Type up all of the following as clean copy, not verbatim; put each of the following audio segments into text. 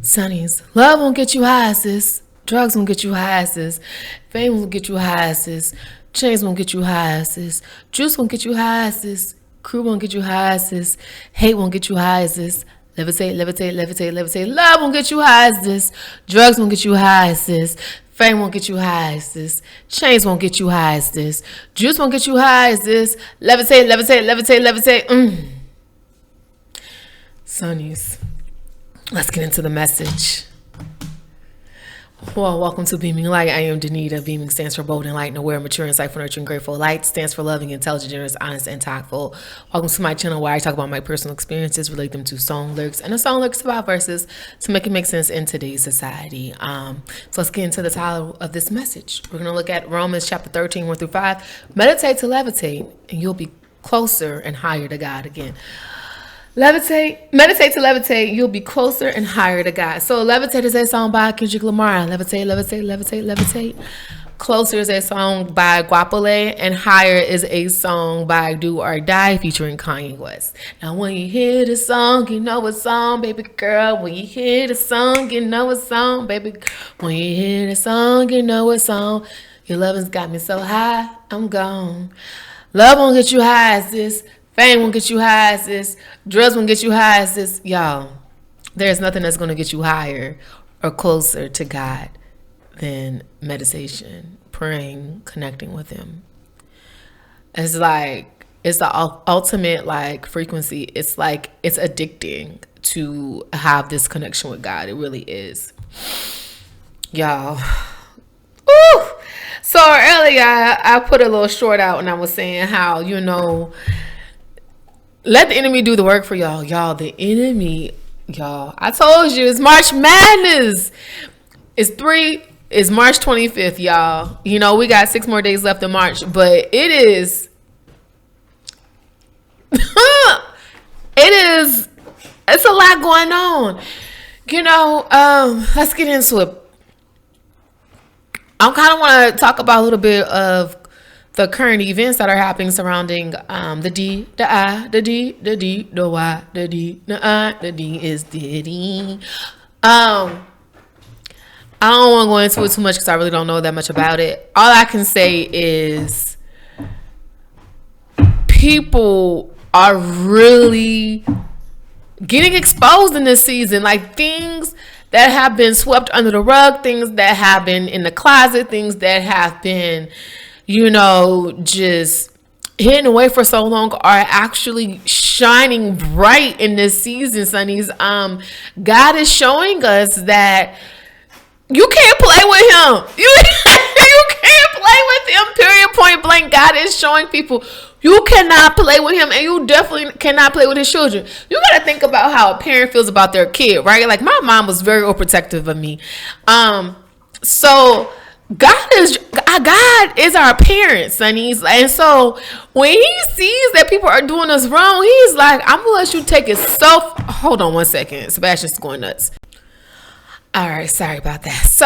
Sonnies, love won't get you high, sis. Drugs won't get you high, sis. Fame won't get you high, sis. Chains won't get you high, sis. Juice won't get you high, sis. Crew won't get you high, sis. Hate won't get you high, sis. Levitate, levitate, levitate, levitate. Love won't get you high, sis. Drugs won't get you high, sis. Fame won't get you high, sis. Chains won't get you high, sis. Juice won't get you high, sis. Levitate, levitate, levitate, levitate. Sonnies, let's get into the message. Well, welcome to Beaming Light. I am Danita. Beaming stands for bold and light and aware, mature, insightful, nurturing, grateful. Light stands for loving, intelligent, generous, honest, and tactful. Welcome to my channel where I talk about my personal experiences, relate them to song lyrics, and a song lyrics about verses to make it make sense in today's society. So let's get into the title of this message. We're going to look at Romans chapter 13, 1 through 5. Meditate to levitate, and you'll be closer and higher to God again. Meditate to levitate, you'll be closer and higher to God. So Levitate is a song by Kendrick, Lamar. Levitate, levitate, levitate, levitate. Closer is a song by Goapele, and Higher is a song by Do or Die featuring Kanye West. Now when you hear the song, you know it's on, baby girl. When you hear the song, you know it's on, baby. When you hear the song, you know it's on. Your loving's got me so high, I'm gone. Love won't get you high, sis. Fame won't get you high, sis. Drugs won't get you high, sis. Y'all, there's nothing that's going to get you higher or closer to God than meditation, praying, connecting with Him. It's like, it's the ultimate like frequency. It's like, it's addicting to have this connection with God. It really is. Y'all. Ooh. So earlier, I put a little short out and I was saying how, let the enemy do the work for y'all. Y'all, the enemy, y'all. I told you, it's March Madness. It's March 25th, y'all. We got 6 more days left in March, but it's a lot going on. Let's get into it. I kind of want to talk about a little bit of the current events that are happening surrounding the D, the I, the D, the D, the Y, the D, the I, the D is Diddy. I don't want to go into it too much because I really don't know that much about it. All I can say is people are really getting exposed in this season. Like things that have been swept under the rug, things that have been in the closet, things that have been just hidden away for so long are actually shining bright in this season, sonnies. God is showing us that you can't play with Him. You can't play with Him, period, point blank. God is showing people you cannot play with Him, and you definitely cannot play with His children. You got to think about how a parent feels about their kid, right? Like my mom was very overprotective of me. So God is our parent, sonnies. And so when He sees that people are doing us wrong, He's like, I'm gonna let you take it. Hold on one second. Sebastian's going nuts. All right, sorry about that. So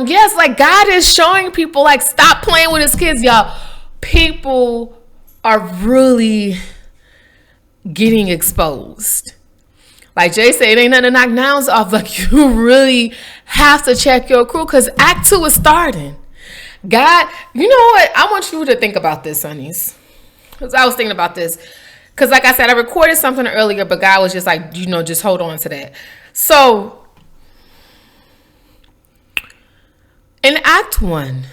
yes, like God is showing people, like, stop playing with His kids, y'all. People are really getting exposed. Like Jay said, it ain't nothing to knock nouns off. Like, you really have to check your crew because Act 2 is starting. God, you know what? I want you to think about this, sonnies. Because I was thinking about this. Because like I said, I recorded something earlier, but God was just like, just hold on to that. So, in Act 1,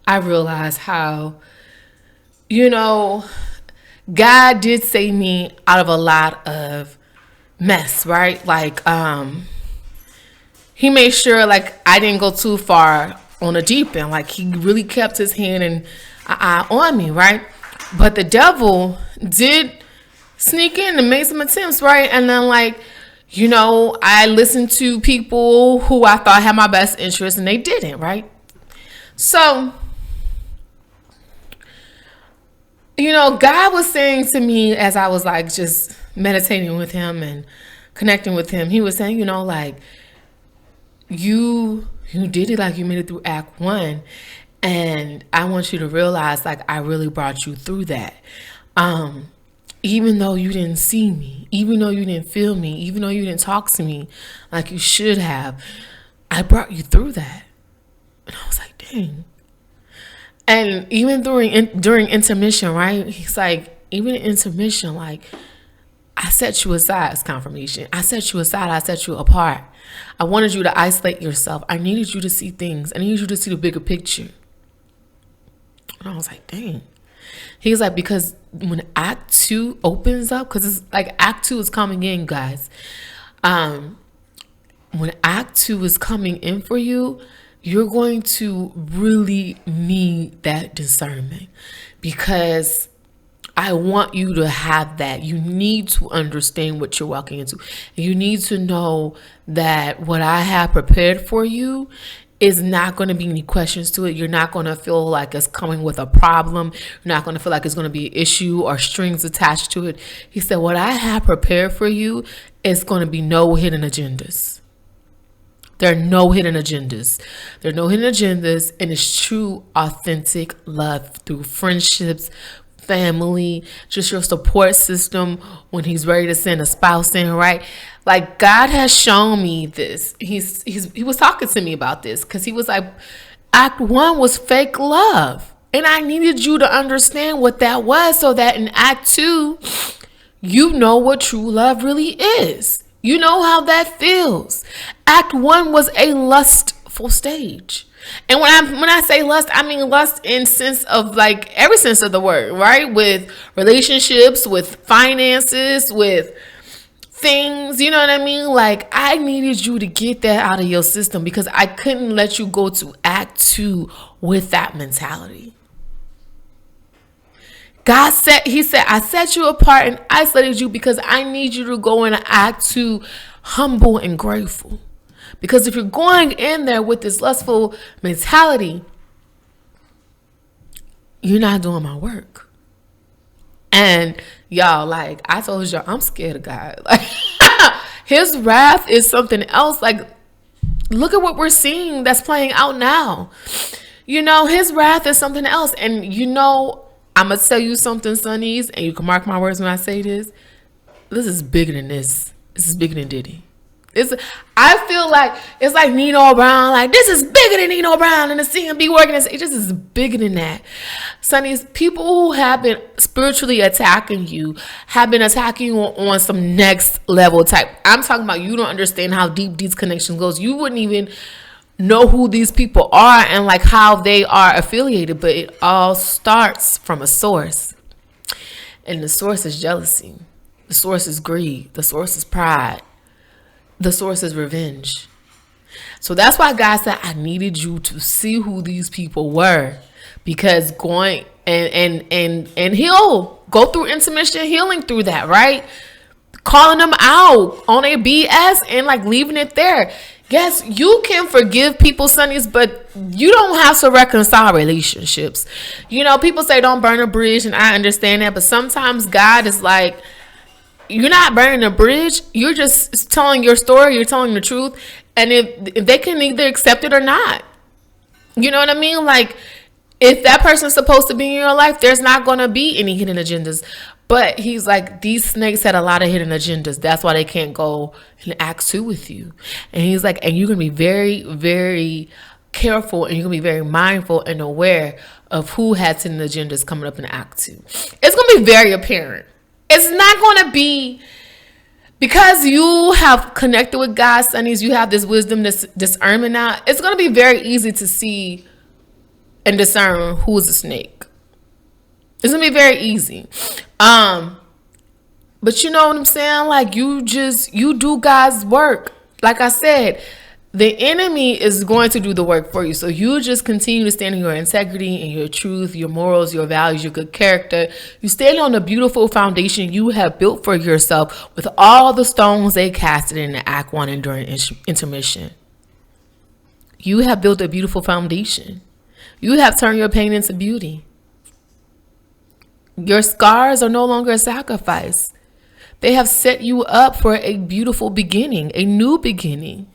I realized how, God did save me out of a lot of mess, right? Like He made sure like I didn't go too far on a deep end. Like He really kept His hand and eye on me, right? But the devil did sneak in and make some attempts, right? And then I listened to people who I thought had my best interest and they didn't, right? So God was saying to me as I was like just meditating with Him and connecting with Him, He was saying, you did it, like you made it through Act 1. And I want you to realize like I really brought you through that. even though you didn't see me, even though you didn't feel me, even though you didn't talk to me like you should have, I brought you through that. And I was like, dang. And even during intermission, right? He's like, even in intermission, like, I set you aside as confirmation. I set you aside. I set you apart. I wanted you to isolate yourself. I needed you to see things. I needed you to see the bigger picture. And I was like, dang. He's like, because when Act 2 opens up, because it's like Act 2 is coming in, guys. When Act 2 is coming in for you, you're going to really need that discernment, because I want you to have that. You need to understand what you're walking into. You need to know that what I have prepared for you is not going to be any questions to it. You're not going to feel like it's coming with a problem. You're not going to feel like it's going to be an issue or strings attached to it. He said, what I have prepared for you is going to be no hidden agendas. There are no hidden agendas. There are no hidden agendas, and it's true, authentic love through friendships, family, just your support system when he's ready to send a spouse in, right? Like, God has shown me this. He was talking to me about this, because he was like, Act 1 was fake love. And I needed you to understand what that was, so that in Act 2, you know what true love really is. You know how that feels. Act 1 was a lustful stage. And when I say lust, I mean lust in sense of like every sense of the word, right? With relationships, with finances, with things, you know what I mean? Like, I needed you to get that out of your system, because I couldn't let you go to Act 2 with that mentality. God said, he said, I set you apart and isolated you because I need you to go into Act 2 humble and grateful. Because if you're going in there with this lustful mentality, you're not doing my work. And y'all, like I told y'all, I'm scared of God. Like, his wrath is something else. Like, look at what we're seeing that's playing out now. You know, his wrath is something else. And you know, I'm going to tell you something, Sonnies, and you can mark my words when I say this. This is bigger than this. This is bigger than Diddy. I feel like it's like Nino Brown. Like, this is bigger than Nino Brown and the CMB organization. This is bigger than that. Sonnies, people who have been spiritually attacking you have been attacking you on some next level type. I'm talking about, you don't understand how deep these connections goes. You wouldn't even know who these people are and like how they are affiliated, but it all starts from a source. And the source is jealousy. The source is greed. The source is pride. The source is revenge. So that's why God said, I needed you to see who these people were, because going and he'll go through intermission healing through that, right? Calling them out on their BS and like leaving it there. Yes, you can forgive people, Sonnies, but you don't have to reconcile relationships. You know, people say don't burn a bridge, and I understand that, but sometimes God is like, you're not burning a bridge. You're just telling your story. You're telling the truth. And if they can either accept it or not, you know what I mean? Like, if that person's supposed to be in your life, there's not going to be any hidden agendas. But he's like, these snakes had a lot of hidden agendas. That's why they can't go in Act 2 with you. And he's like, and you're going to be very, very careful, and you're going to be very mindful and aware of who has hidden agendas coming up in Act 2. It's going to be very apparent. It's not going to be, because you have connected with God, Sonnies, you have this wisdom, this discernment now. It's going to be very easy to see and discern who's a snake. It's going to be very easy. But you know what I'm saying? Like, you do God's work. Like I said, the enemy is going to do the work for you. So you just continue to stand in your integrity and your truth, your morals, your values, your good character. You stand on the beautiful foundation you have built for yourself with all the stones they casted in the Act 1 and during intermission. You have built a beautiful foundation. You have turned your pain into beauty. Your scars are no longer a sacrifice. They have set you up for a beautiful beginning, a new beginning.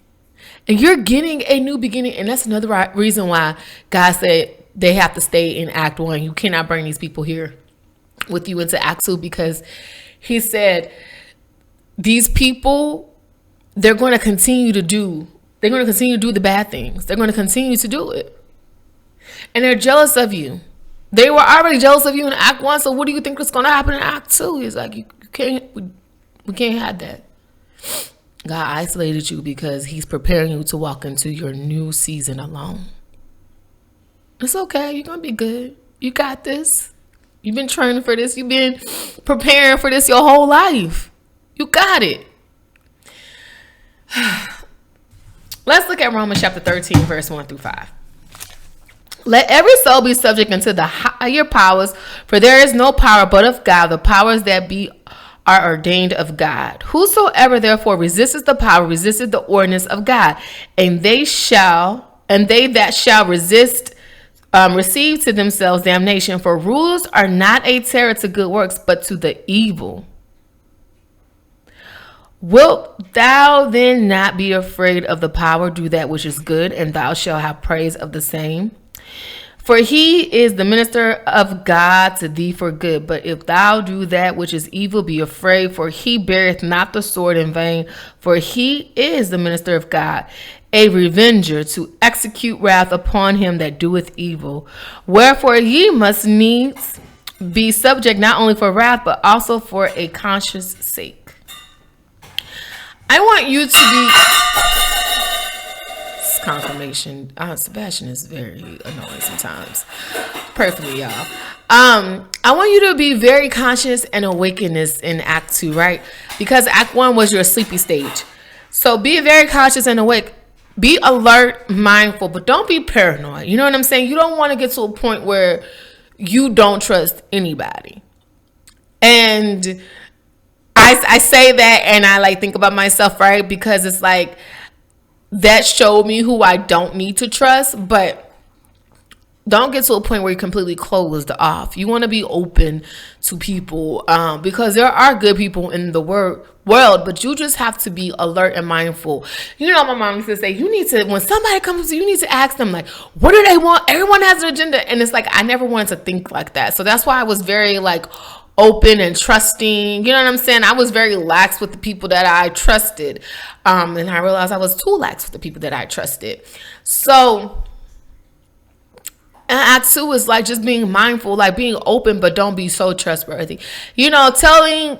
And you're getting a new beginning. And that's another reason why God said they have to stay in Act 1. You cannot bring these people here with you into Act 2, because he said these people, they're going to continue to do the bad things. They're going to continue to do it. And they're jealous of you. They were already jealous of you in Act 1, so what do you think is going to happen in Act 2? He's like, you can't, we can't have that. God isolated you because he's preparing you to walk into your new season alone. It's okay. You're going to be good. You got this. You've been training for this. You've been preparing for this your whole life. You got it. Let's look at Romans chapter 13, verse 1 through 5. Let every soul be subject unto the higher powers, for there is no power but of God. The powers that be are ordained of God. Whosoever therefore resisteth the power resisteth the ordinance of God, and they that shall resist receive to themselves damnation. For rulers are not a terror to good works, but to the evil. Wilt thou then not be afraid of the power? Do that which is good, and thou shalt have praise of the same. For he is the minister of God to thee for good. But if thou do that which is evil, be afraid, for he beareth not the sword in vain. For he is the minister of God, a revenger, to execute wrath upon him that doeth evil. Wherefore ye must needs be subject, not only for wrath, but also for a conscience sake. I want you to be... confirmation. Sebastian is very annoying sometimes. Pray for me, y'all. I want you to be very conscious and awake in this in Act 2, right? Because Act 1 was your sleepy stage. So be very conscious and awake. Be alert, mindful, but don't be paranoid. You know what I'm saying? You don't want to get to a point where you don't trust anybody. And I say that and I like think about myself, right? Because it's like, that showed me who I don't need to trust, but don't get to a point where you're completely closed off. You want to be open to people because there are good people in the world, but you just have to be alert and mindful. You know, my mom used to say, you need to, when somebody comes to you, you need to ask them, like, what do they want? Everyone has an agenda. And it's like, I never wanted to think like that. So that's why I was very like open and trusting. You know what I'm saying? I was very lax with the people that I trusted. And I realized I was too lax with the people that I trusted. So and Act 2 is like just being mindful, like being open, but don't be so trustworthy. You know,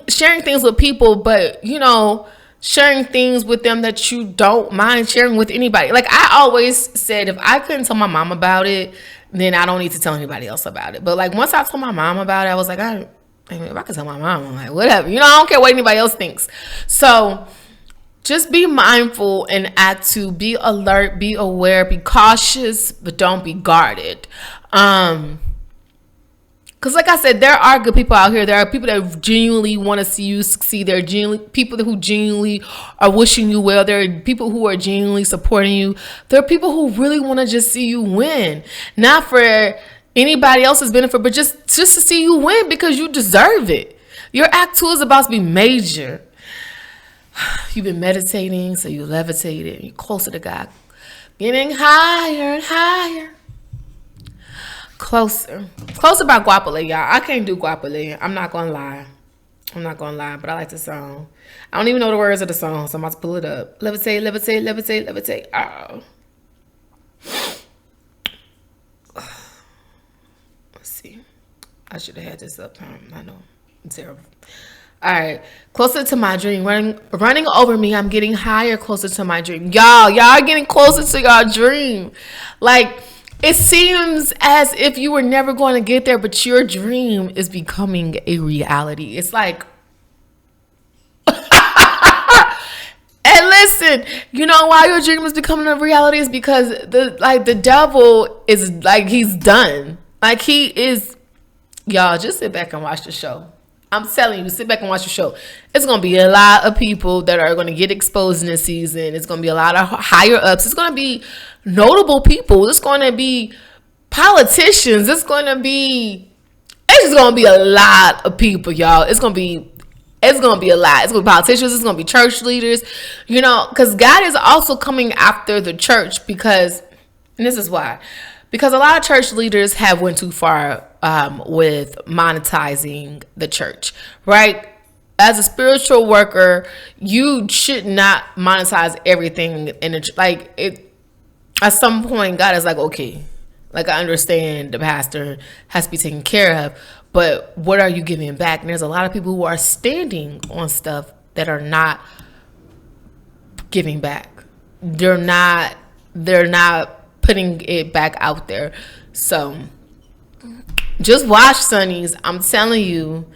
sharing things with people, but you know, sharing things with them that you don't mind sharing with anybody. Like I always said, if I couldn't tell my mom about it, then I don't need to tell anybody else about it. But like once I told my mom about it, I was like, I mean, if I could tell my mom, I'm like, whatever. You know, I don't care what anybody else thinks. So just be mindful in Act 2. Be alert, be aware, be cautious, but don't be guarded. Because like I said, there are good people out here. There are people that genuinely want to see you succeed. There are people who genuinely are wishing you well. There are people who are genuinely supporting you. There are people who really want to just see you win. Not for anybody else's benefit, but just to see you win because you deserve it. Your Act 2 is about to be major. You've been meditating, so you levitated. You're closer to God. Getting higher and higher. Closer by Goapele, y'all. I can't do Goapele. I'm not going to lie. But I like the song. I don't even know the words of the song, so I'm about to pull it up. Levitate, levitate, levitate, levitate. Oh. I should have had this up. I know. I'm terrible. All right. Closer to my dream. Running over me. I'm getting higher, closer to my dream. Y'all are getting closer to your dream. Like, it seems as if you were never going to get there, but your dream is becoming a reality. It's like, and listen, you know why your dream is becoming a reality is because the devil is like, he's done. Like he is. Y'all, just sit back and watch the show. I'm telling you, sit back and watch the show. It's going to be a lot of people that are going to get exposed in this season. It's going to be a lot of higher ups. It's going to be notable people. It's going to be politicians. It's just going to be a lot of people, y'all. It's going to be a lot. It's going to be politicians. It's going to be church leaders, you know, because God is also coming after the church and this is why. Because a lot of church leaders have went too far with monetizing the church, right? As a spiritual worker, you should not monetize everything in the like it. At some point, God is like, okay, like I understand the pastor has to be taken care of, but what are you giving back? And there's a lot of people who are standing on stuff that are not giving back. They're not putting it back out there. So just watch, Sonnies. I'm telling you,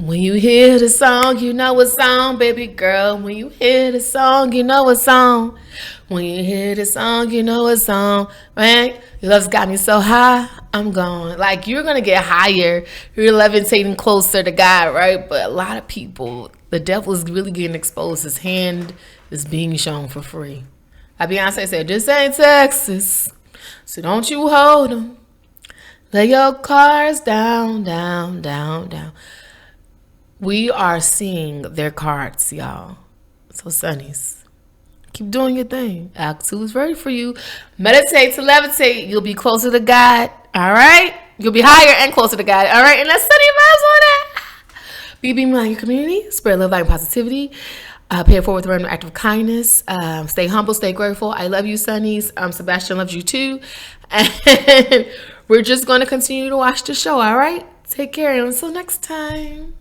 when you hear the song, you know it's on, baby girl. When you hear the song, you know it's on. When you hear the song, you know it's on, right? Your love's got me so high, I'm gone. Like, you're going to get higher. You're levitating closer to God, right? But a lot of people, the devil is really getting exposed. His hand is being shown for free. Like Beyonce said, this ain't Texas, so don't you hold them. Lay your cards down, down, down, down. We are seeing their cards, y'all. So, Sonnies, keep doing your thing. Act 2 is ready for you. Meditate to levitate. You'll be closer to God. All right? You'll be higher and closer to God. All right? And let's Sunny vibes on that. Be being in your community. Spread love, light, and positivity. Pay it forward with a random act of kindness. Stay humble, stay grateful. I love you, Sonnies. Sebastian loves you too. And we're just going to continue to watch the show, all right? Take care. And until next time.